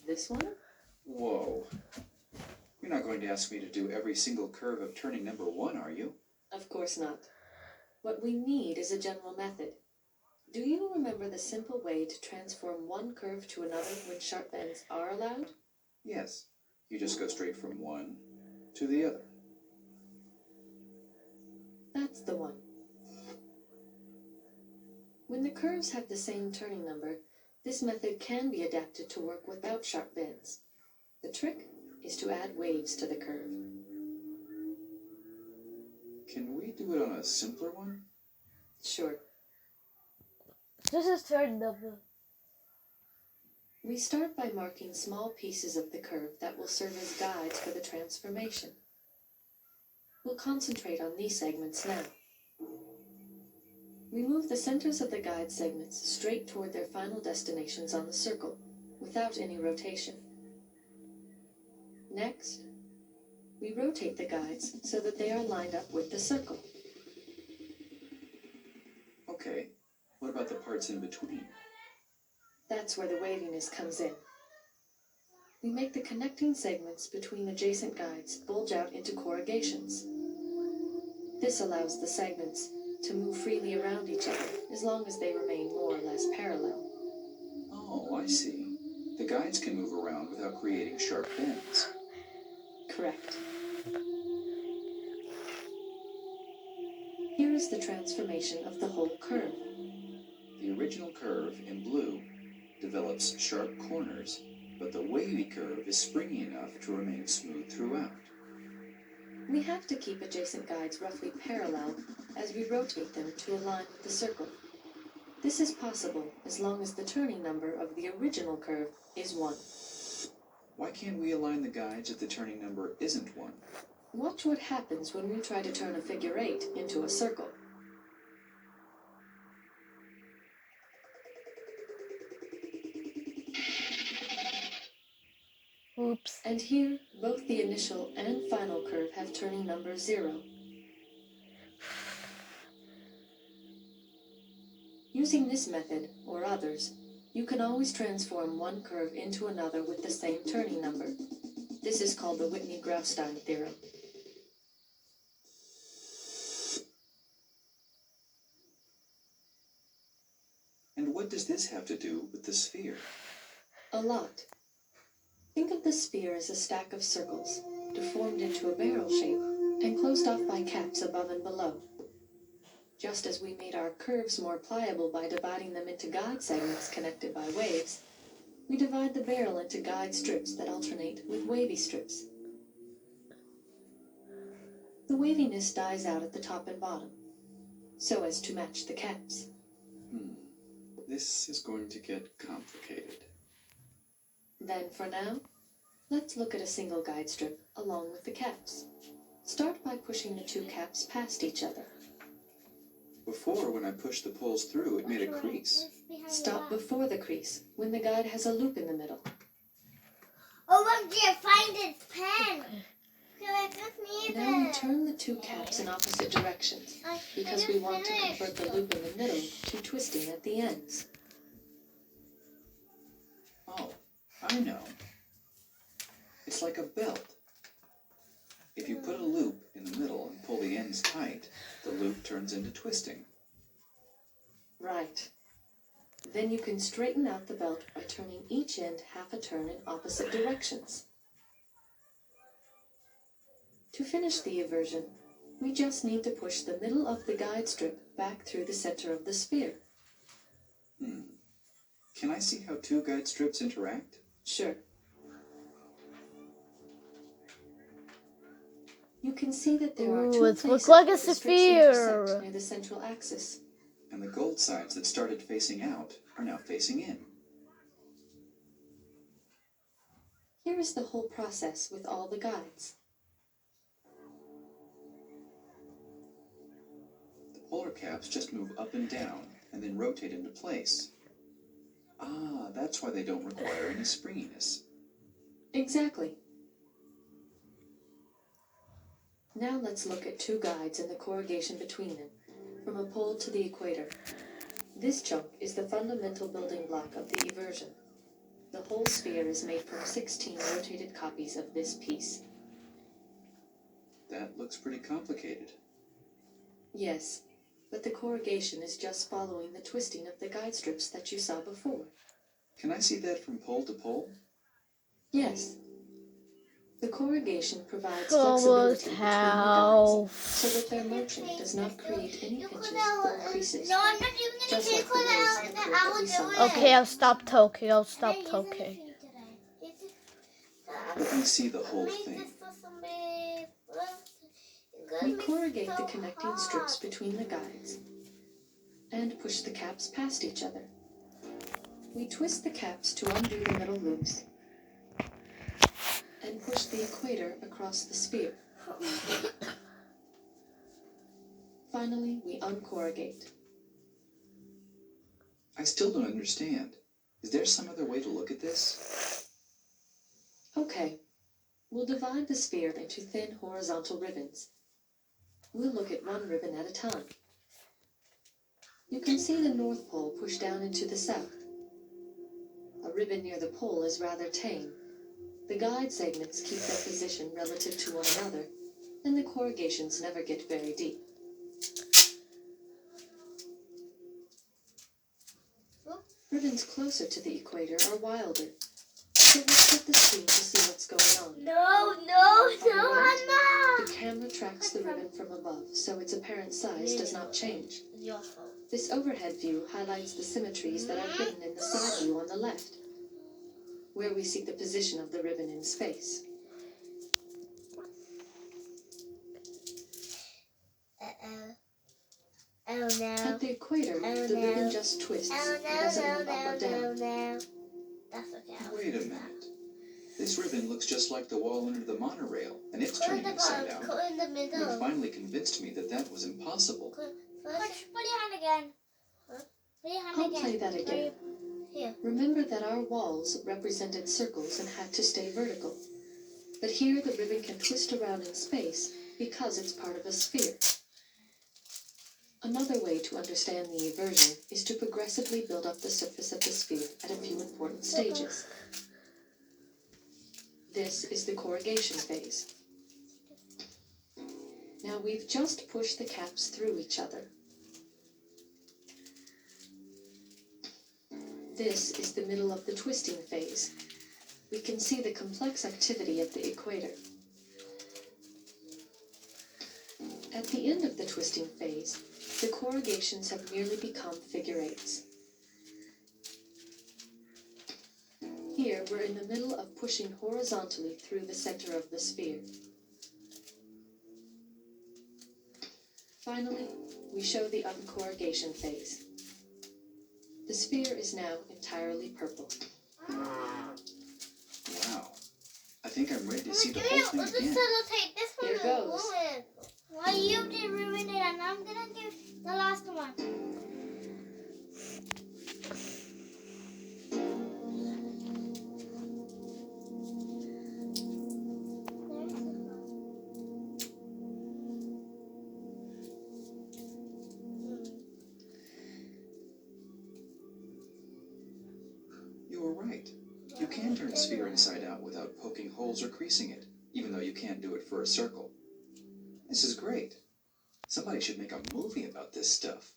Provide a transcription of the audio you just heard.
this one? Whoa. You're not going to ask me to do every single curve of turning number 1, are you? Of course not. What we need is a general method. Do you remember the simple way to transform one curve to another when sharp bends are allowed? Yes. You just go straight from one to the other. That's the one. When the curves have the same turning number, this method can be adapted to work without sharp bends. The trick is to add waves to the curve. Can we do it on a simpler one? Sure. This is turn number. We start by marking small pieces of the curve that will serve as guides for the transformation. We'll concentrate on these segments now. We move the centers of the guide segments straight toward their final destinations on the circle, without any rotation. Next, we rotate the guides so that they are lined up with the circle. Okay. What about the parts in between? That's where the waviness comes in. We make the connecting segments between adjacent guides bulge out into corrugations. This allows the segments to move freely around each other as long as they remain more or less parallel. Oh, I see. The guides can move around without creating sharp bends. Correct. Here is the transformation of the whole curve. The original curve, in blue, develops sharp corners, but the wavy curve is springy enough to remain smooth throughout. We have to keep adjacent guides roughly parallel as we rotate them to align with the circle. This is possible as long as the turning number of the original curve is 1. Why can't we align the guides if the turning number isn't 1? Watch what happens when we try to turn a figure 8 into a circle. Oops. And here, both the initial and final curve have turning number 0. Using this method, or others, you can always transform one curve into another with the same turning number. This is called the Whitney-Graustein theorem. And what does this have to do with the sphere? A lot. Think of the sphere as a stack of circles, deformed into a barrel shape, and closed off by caps above and below. Just as we made our curves more pliable by dividing them into guide segments connected by waves, we divide the barrel into guide strips that alternate with wavy strips. The waviness dies out at the top and bottom, so as to match the caps. This is going to get complicated. Then, for now, let's look at a single guide strip along with the caps. Start by pushing the two caps past each other. Before, when I pushed the poles through, it made a crease. Stop before the crease, when the guide has a loop in the middle. Oh, look, dear, find its pen. I just need Now we it. turn the two caps in opposite directions, because we want to convert the loop in the middle to twisting at the ends. Oh, I know. It's like a belt. If you put a loop in the middle and pull the ends tight, the loop turns into twisting. Right. Then you can straighten out the belt by turning each end half a turn in opposite directions. To finish the inversion, we just need to push the middle of the guide strip back through the center of the sphere. Can I see how two guide strips interact? Sure. You can see that there are two It places looks like a where the strips sphere. intersect near the central axis. And the gold sides that started facing out are now facing in. Here is the whole process with all the guides. The polar caps just move up and down and then rotate into place. Ah, that's why they don't require any springiness. Exactly. Now let's look at two guides and the corrugation between them, from a pole to the equator. This chunk is the fundamental building block of the eversion. The whole sphere is made from 16 rotated copies of this piece. That looks pretty complicated. Yes, but the corrugation is just following the twisting of the guide strips that you saw before. Can I see that from pole to pole? Yes. The corrugation provides Almost flexibility between the how. guides, so that their motion does not create any You pinches could have- or creases. No, I'm not even gonna Just like pull the it holes out, in and the then book I that will we do saw it. Okay, I'll stop talking. I'll stop I'm not using talking. it for you today. Let me see the whole Make thing. this for somebody. We corrugate the connecting strips between the guides and push the caps past each other. We twist the caps to undo the metal loops and push the equator across the sphere. Finally, we uncorrugate. I still don't understand. Is there some other way to look at this? Okay, we'll divide the sphere into thin horizontal ribbons. We'll look at one ribbon at a time. You can see the North Pole push down into the south. A ribbon near the pole is rather tame. The guide segments keep their position relative to one another, and the corrugations never get very deep. Ribbons closer to the equator are wilder, so we'll split the screen to see what's going on. No, The Anna. camera tracks the ribbon from above, so its apparent size does not change. It's your fault. This overhead view highlights the symmetries that are hidden in the side view on the left, where we see the position of the ribbon in space. Uh-oh. Oh no. At the equator, Oh, the no. ribbon just twists and doesn't move up or down. no. That's okay. Wait a minute. This ribbon looks just like the wall under the monorail, and it's turning inside out. Cut in the You middle. finally convinced me that that was impossible. Put your hand again. Put your hand I'll again. play that again. Here. Remember that our walls represented circles and had to stay vertical. But here the ribbon can twist around in space because it's part of a sphere. Another way to understand the eversion is to progressively build up the surface of the sphere at a few important stages. This is the corrugation phase. Now we've just pushed the caps through each other. This is the middle of the twisting phase. We can see the complex activity at the equator. At the end of the twisting phase, the corrugations have merely become figure eights. Here we're in the middle of pushing horizontally through the center of the sphere. Finally, we show the uncorrugation phase. The sphere is now entirely purple. Wow. I think I'm ready to see the Let's whole thing again. take this one. Here goes. Why you did ruin it, and I'm gonna do the last one. You were right. You can turn a sphere inside out without poking holes or creasing it, even though you can't do it for a circle. This is great. Somebody should make a movie about this stuff.